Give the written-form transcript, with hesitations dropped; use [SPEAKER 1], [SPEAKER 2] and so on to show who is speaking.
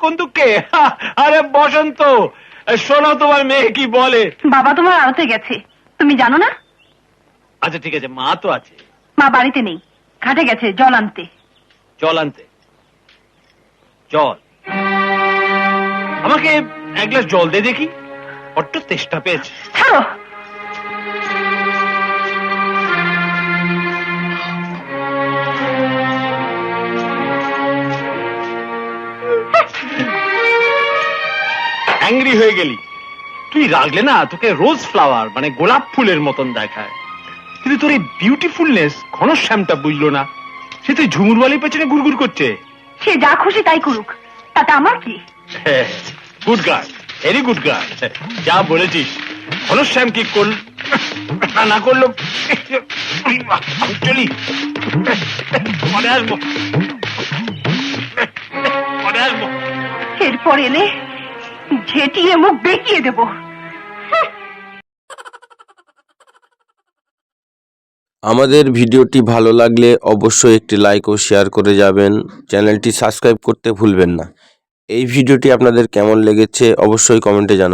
[SPEAKER 1] কোন দুঃখে? আরে বসন্ত, শোনো তোমার মেয়ে কি বলে।
[SPEAKER 2] বাবা তোমার আড়তে গেছে, তুমি জানো না?
[SPEAKER 1] আচ্ছা ঠিক আছে, মা তো আছে।
[SPEAKER 2] মা বাড়িতে নেই, ঘাটে গেছে জল আনতে।
[SPEAKER 1] জল আনতে? জল? আমাকে এক গ্লাস জল দে দেখি, বড্ড তেষ্টা পেয়েছে।
[SPEAKER 2] ছাড়ো।
[SPEAKER 1] অ্যাংরি হয়ে গেলি? তুই রাগলে না তোকে রোজ ফ্লাওয়ার মানে গোলাপ ফুলের মতন দেখায়, কিন্তু তোর এই বিউটিফুলনেস ঘনশ্যামটা বুঝলো না। সে তুই ঝুমুর বালির পেছনে ঘুরঘুর করছে।
[SPEAKER 2] সে যা খুশি তাই করুক, তাতে আমার কি?
[SPEAKER 1] Good girl, very good girl. যা বলেছিস। ঘনশ্যাম কি করল না করলো আমি চলি, পরে আসবো, পরে আসবো।
[SPEAKER 2] এরপর এলে ঝেঁটিয়ে মুখ বেঁকিয়ে দেবো।
[SPEAKER 3] আমাদের ভিডিওটি ভালো লাগলে অবশ্যই একটি লাইক ও শেয়ার করে যাবেন। চ্যানেলটি সাবস্ক্রাইব করতে ভুলবেন না। এই ভিডিওটি আপনাদের কেমন লেগেছে অবশ্যই কমেন্টে জানান।